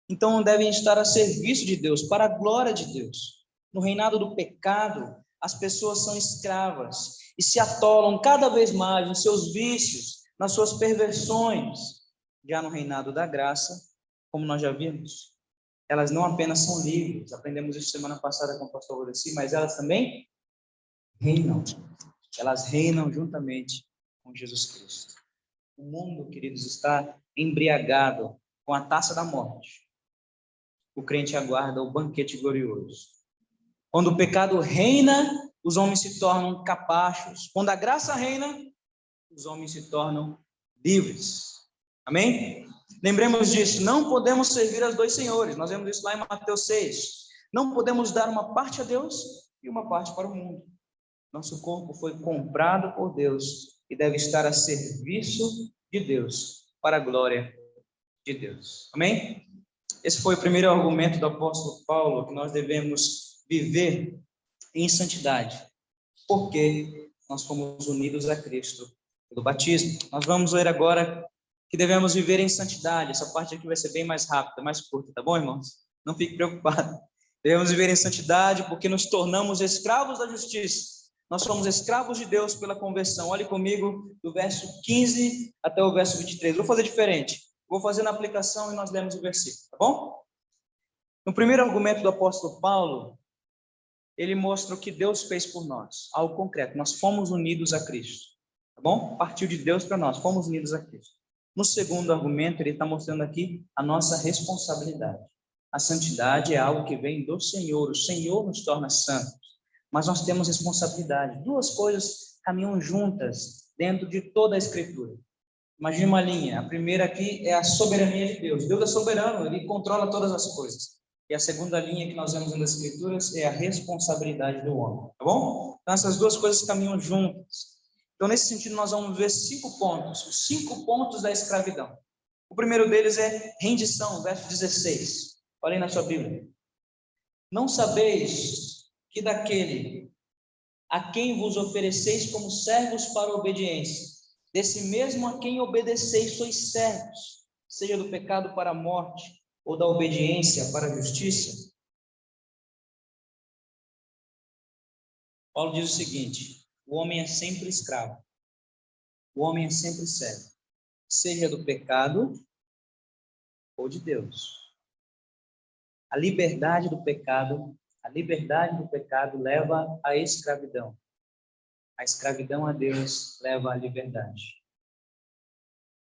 Então devem estar a serviço de Deus, para a glória de Deus. No reinado do pecado, as pessoas são escravas e se atolam cada vez mais nos seus vícios, nas suas perversões. Já no reinado da graça, como nós já vimos, elas não apenas são livres, aprendemos isso semana passada com o pastor Rodeci, mas elas também reinam. Elas reinam juntamente com Jesus Cristo. O mundo, queridos, está embriagado com a taça da morte. O crente aguarda o banquete glorioso. Quando o pecado reina, os homens se tornam capachos. Quando a graça reina, os homens se tornam livres. Amém? Lembremos disso, não podemos servir aos dois senhores. Nós vemos isso lá em Mateus 6. Não podemos dar uma parte a Deus e uma parte para o mundo. Nosso corpo foi comprado por Deus e deve estar a serviço de Deus, para a glória de Deus. Amém? Esse foi o primeiro argumento do apóstolo Paulo, que nós devemos viver em santidade, porque nós fomos unidos a Cristo pelo batismo. Nós vamos ler agora que devemos viver em santidade. Essa parte aqui vai ser bem mais rápida, mais curta, tá bom, irmãos? Não fique preocupado. Devemos viver em santidade porque nos tornamos escravos da justiça. Nós somos escravos de Deus pela conversão. Olhe comigo do verso 15 até o verso 23. Vou fazer diferente. Vou fazer na aplicação e nós lemos o versículo, tá bom? No primeiro argumento do apóstolo Paulo, ele mostra o que Deus fez por nós, algo concreto. Nós fomos unidos a Cristo, tá bom? Partiu de Deus para nós, fomos unidos a Cristo. No segundo argumento, ele está mostrando aqui a nossa responsabilidade. A santidade é algo que vem do Senhor. O Senhor nos torna santos, mas nós temos responsabilidade. Duas coisas caminham juntas dentro de toda a Escritura. Imagine uma linha. A primeira aqui é a soberania de Deus. Deus é soberano, ele controla todas as coisas. E a segunda linha que nós vemos nas Escrituras é a responsabilidade do homem, tá bom? Então, essas duas coisas caminham juntas. Então, nesse sentido, nós vamos ver 5 pontos, os 5 pontos da escravidão. O primeiro deles é rendição, verso 16. Olhem na sua Bíblia. Não sabeis que daquele a quem vos ofereceis como servos para a obediência, desse mesmo a quem obedeceis sois servos, seja do pecado para a morte, ou da obediência para a justiça? Paulo diz o seguinte: o homem é sempre escravo, o homem é sempre servo, seja do pecado ou de Deus. A liberdade do pecado leva à escravidão. A escravidão a Deus leva à liberdade.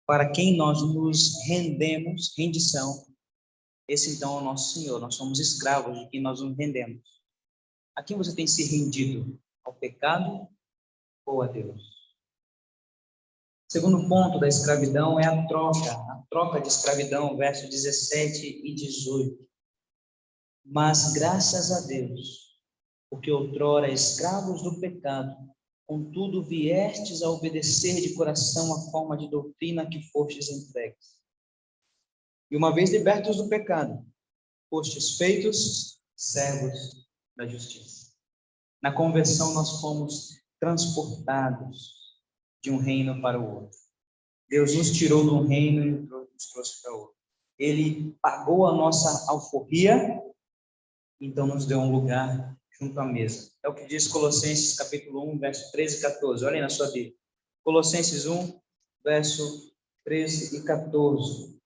Para quem nós nos rendemos, rendição, esse então é o nosso Senhor. Nós somos escravos de quem nós nos rendemos. A quem você tem se rendido? Ao pecado ou a Deus? Segundo ponto da escravidão é a troca de escravidão, versos 17 e 18. Mas graças a Deus, porque outrora escravos do pecado, contudo viestes a obedecer de coração a forma de doutrina que fostes entregues. E uma vez libertos do pecado, fostes feitos servos da justiça. Na conversão nós fomos transportados de um reino para o outro. Deus nos tirou de um reino e nos trouxe para o outro. Ele pagou a nossa alforria, então nos deu um lugar junto à mesa. É o que diz Colossenses capítulo 1, verso 13 e 14. Olhem na sua Bíblia. Colossenses 1, verso 13 e 14.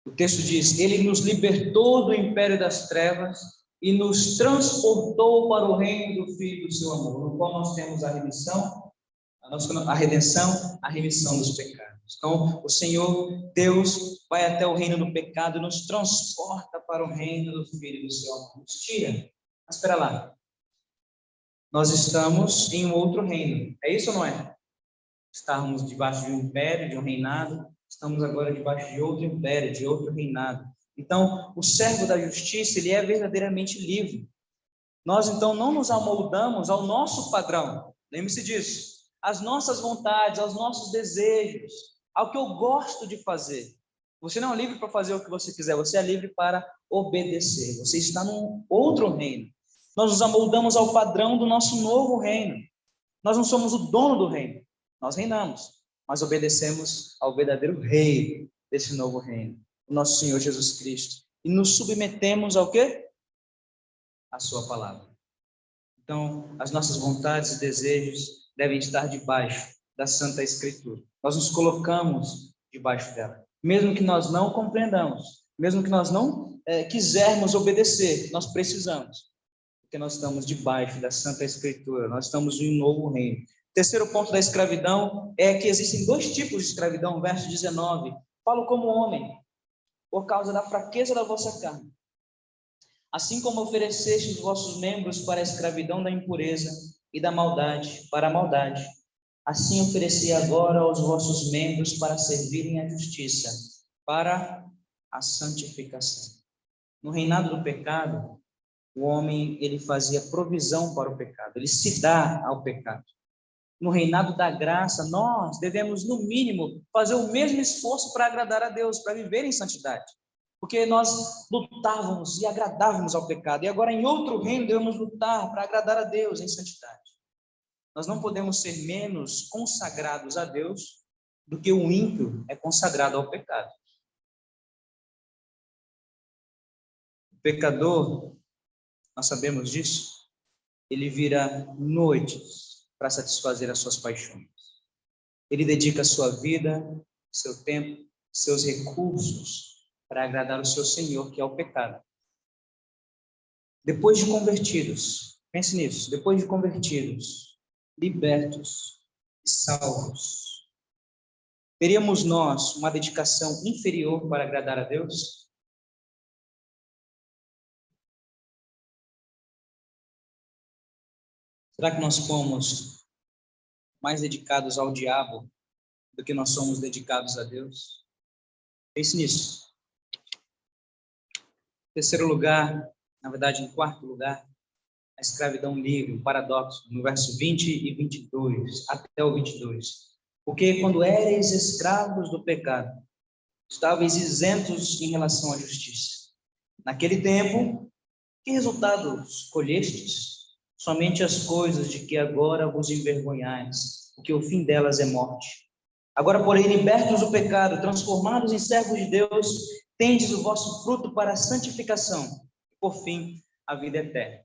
O texto diz: ele nos libertou do império das trevas e nos transportou para o reino do Filho do seu amor, no qual nós temos a remissão, a redenção, a remissão dos pecados. Então, o Senhor, Deus, vai até o reino do pecado e nos transporta para o reino do Filho do seu amor. Nos tira. Mas espera lá. Nós estamos em um outro reino. É isso ou não é? Estávamos debaixo de um império, de um reinado. Estamos agora debaixo de outro império, de outro reinado. Então, o servo da justiça, ele é verdadeiramente livre. Nós, então, não nos amoldamos ao nosso padrão. Lembre-se disso. Às nossas vontades, aos nossos desejos, ao que eu gosto de fazer. Você não é livre para fazer o que você quiser, você é livre para obedecer. Você está num outro reino. Nós nos amoldamos ao padrão do nosso novo reino. Nós não somos o dono do reino, nós reinamos. mas obedecemos ao verdadeiro rei desse novo reino, o nosso Senhor Jesus Cristo. E nos submetemos ao quê? A sua palavra. Então, as nossas vontades e desejos devem estar debaixo da Santa Escritura. Nós nos colocamos debaixo dela. Mesmo que nós não compreendamos, mesmo que nós não quisermos obedecer, nós precisamos. Porque nós estamos debaixo da Santa Escritura, nós estamos em um novo reino. Terceiro ponto da escravidão é que existem dois tipos de escravidão, verso 19. Falo como homem, por causa da fraqueza da vossa carne. Assim como ofereceste os vossos membros para a escravidão da impureza e da maldade, para a maldade, assim ofereci agora aos vossos membros para servirem à justiça, para a santificação. No reinado do pecado, o homem, ele fazia provisão para o pecado, ele se dá ao pecado. No reinado da graça, nós devemos, no mínimo, fazer o mesmo esforço para agradar a Deus, para viver em santidade. Porque nós lutávamos e agradávamos ao pecado. E agora, em outro reino, devemos lutar para agradar a Deus em santidade. Nós não podemos ser menos consagrados a Deus do que o ímpio é consagrado ao pecado. O pecador, nós sabemos disso, ele vira noites para satisfazer as suas paixões. Ele dedica a sua vida, seu tempo, seus recursos para agradar o seu Senhor, que é o pecado. Depois de convertidos, pense nisso, depois de convertidos, libertos e salvos, teríamos nós uma dedicação inferior para agradar a Deus? Será que nós fomos mais dedicados ao diabo do que nós somos dedicados a Deus? Pense nisso. Em terceiro lugar, na verdade, em quarto lugar, a escravidão livre, o paradoxo, no verso 20 e 22, até o 22. Porque quando éreis escravos do pecado, estáveis isentos em relação à justiça. Naquele tempo, que resultados colhestes? Somente as coisas de que agora vos envergonhais, porque o fim delas é morte. Agora, porém, libertos do pecado, transformados em servos de Deus, tendes o vosso fruto para a santificação, e por fim, a vida eterna.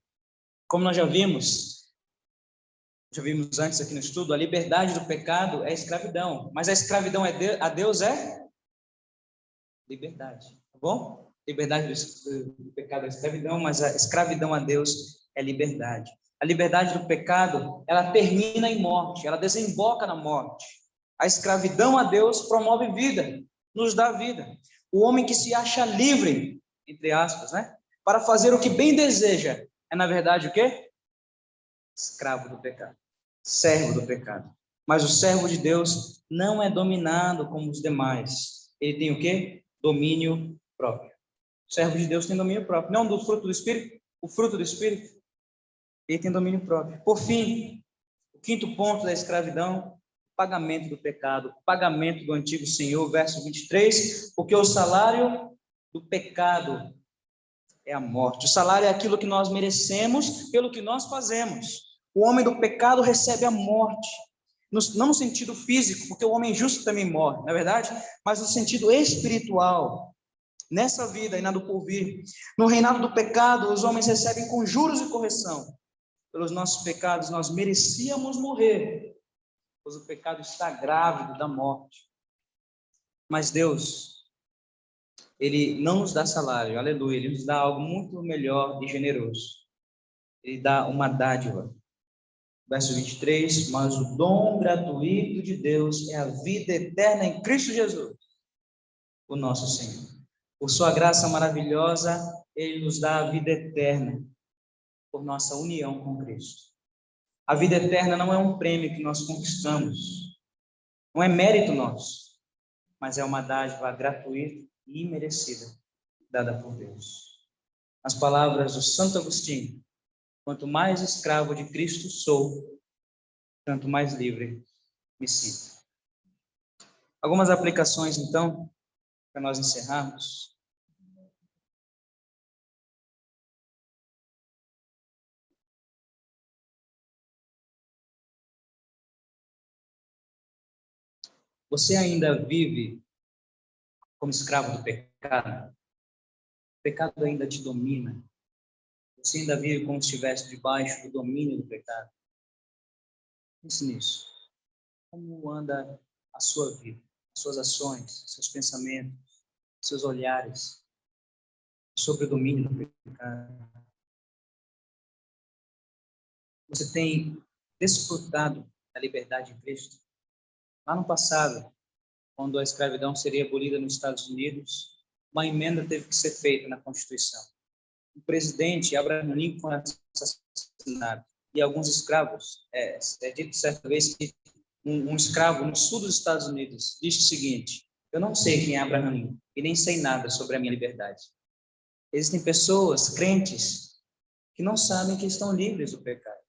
Como nós já vimos antes aqui no estudo, a liberdade do pecado é escravidão, mas a escravidão a Deus é liberdade, tá bom? Liberdade do pecado é escravidão, mas a escravidão a Deus é liberdade. A liberdade do pecado, ela termina em morte, ela desemboca na morte. A escravidão a Deus promove vida, nos dá vida. O homem que se acha livre, entre aspas, né? Para fazer o que bem deseja, é na verdade o quê? Escravo do pecado, servo do pecado. Mas o servo de Deus não é dominado como os demais. Ele tem o quê? Domínio próprio. O servo de Deus tem domínio próprio. Não do fruto do Espírito, o fruto do Espírito, ele tem domínio próprio. Por fim, o quinto ponto da escravidão, pagamento do pecado, pagamento do antigo Senhor, verso 23, porque o salário do pecado é a morte. O salário é aquilo que nós merecemos pelo que nós fazemos. O homem do pecado recebe a morte, não no sentido físico, porque o homem justo também morre, não é verdade? Mas no sentido espiritual, nessa vida e na do porvir. No reinado do pecado, os homens recebem com juros e correção. Pelos nossos pecados, nós merecíamos morrer, pois o pecado está grávido da morte. Mas Deus, Ele não nos dá salário, aleluia, Ele nos dá algo muito melhor e generoso. Ele dá uma dádiva. Verso 23, mas o dom gratuito de Deus é a vida eterna em Cristo Jesus, o nosso Senhor. Por sua graça maravilhosa, Ele nos dá a vida eterna, por nossa união com Cristo. A vida eterna não é um prêmio que nós conquistamos, não é mérito nosso, mas é uma dádiva gratuita e imerecida, dada por Deus. As palavras do Santo Agostinho: quanto mais escravo de Cristo sou, tanto mais livre me sinto. Algumas aplicações, então, para nós encerrarmos. Você ainda vive como escravo do pecado? O pecado ainda te domina? Você ainda vive como se estivesse debaixo do domínio do pecado? Pense nisso. Como anda a sua vida, as suas ações, seus pensamentos, seus olhares sobre o domínio do pecado? Você tem desfrutado da liberdade em Cristo? Lá no passado, quando a escravidão seria abolida nos Estados Unidos, uma emenda teve que ser feita na Constituição. O presidente Abraham Lincoln foi assassinado e alguns escravos. É dito certa vez que um escravo no sul dos Estados Unidos disse o seguinte: eu não sei quem é Abraham Lincoln e nem sei nada sobre a minha liberdade. Existem pessoas, crentes, que não sabem que estão livres do pecado,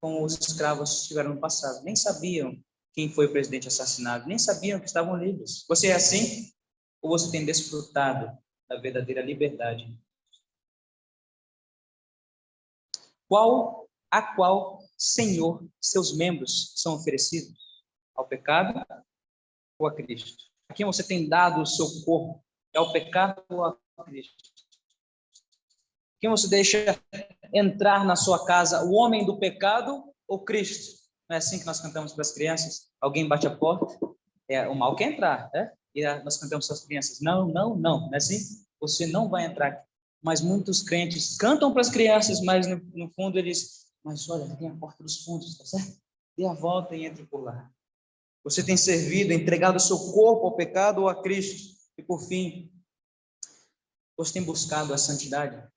como os escravos estiveram no passado. Nem sabiam quem foi o presidente assassinado, nem sabiam que estavam livres. Você é assim? Ou você tem desfrutado da verdadeira liberdade? A qual Senhor seus membros são oferecidos? Ao pecado ou a Cristo? A quem você tem dado o seu corpo? É ao pecado ou a Cristo? Quem você deixa entrar na sua casa, o homem do pecado ou Cristo? Não é assim que nós cantamos para as crianças? Alguém bate a porta, o mal quer entrar, né? E nós cantamos para as crianças: não, não, não. Não é assim? Você não vai entrar aqui. Mas muitos crentes cantam para as crianças, mas no fundo eles: mas olha, tem a porta dos fundos, tá certo? Dê a volta e entre por lá. Você tem servido, entregado o seu corpo ao pecado ou a Cristo? E por fim, você tem buscado a santidade?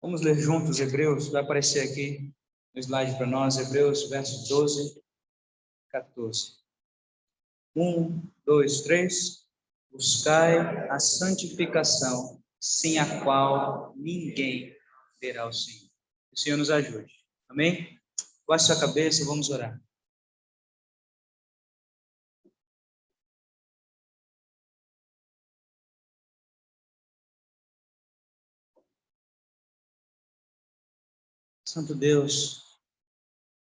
Vamos ler juntos Hebreus, vai aparecer aqui no slide para nós, Hebreus, versos 12, 14. 1, 2, 3. Buscai a santificação, sem a qual ninguém verá o Senhor. Que o Senhor nos ajude. Amém? Baixe sua cabeça e vamos orar. Santo Deus,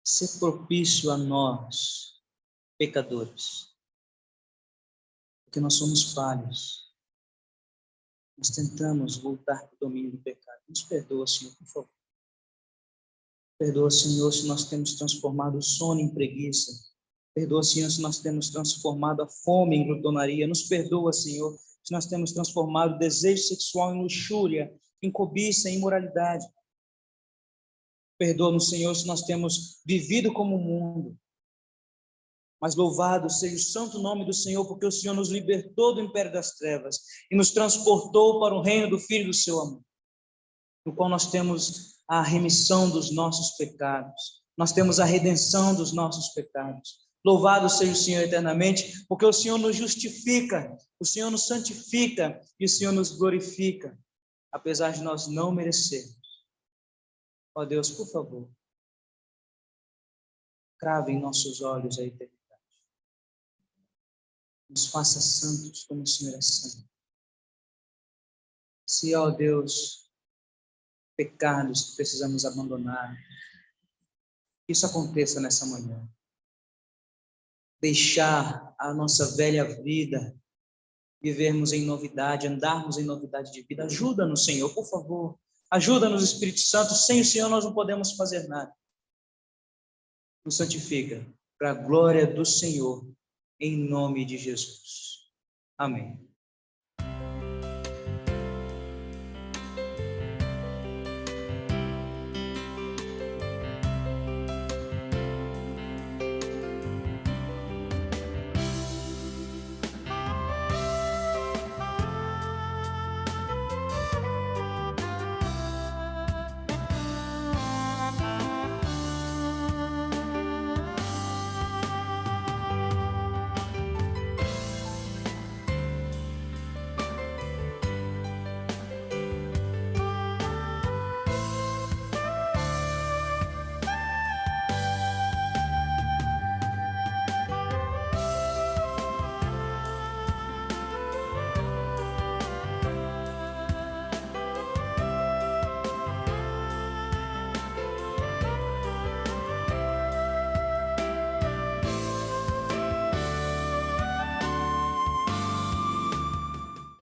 se propício a nós, pecadores, porque nós somos falhos. Nós tentamos voltar para o domínio do pecado. Nos perdoa, Senhor, por favor. Perdoa, Senhor, se nós temos transformado o sono em preguiça. Perdoa, Senhor, se nós temos transformado a fome em glutonaria. Nos perdoa, Senhor, se nós temos transformado o desejo sexual em luxúria, em cobiça, em imoralidade. Perdoa-nos, Senhor, se nós temos vivido como o mundo. Mas louvado seja o santo nome do Senhor, porque o Senhor nos libertou do império das trevas e nos transportou para o reino do Filho do seu amor, no qual nós temos a remissão dos nossos pecados, nós temos a redenção dos nossos pecados. Louvado seja o Senhor eternamente, porque o Senhor nos justifica, o Senhor nos santifica e o Senhor nos glorifica, apesar de nós não merecermos. Ó Deus, por favor, crave em nossos olhos a eternidade. Nos faça santos como o Senhor é santo. Se, ó Deus, pecados que precisamos abandonar, que isso aconteça nessa manhã. Deixar a nossa velha vida, vivermos em novidade, andarmos em novidade de vida. Ajuda-nos, Senhor, por favor. Ajuda-nos, Espírito Santo. Sem o Senhor nós não podemos fazer nada. Nos santifica para a glória do Senhor, em nome de Jesus. Amém.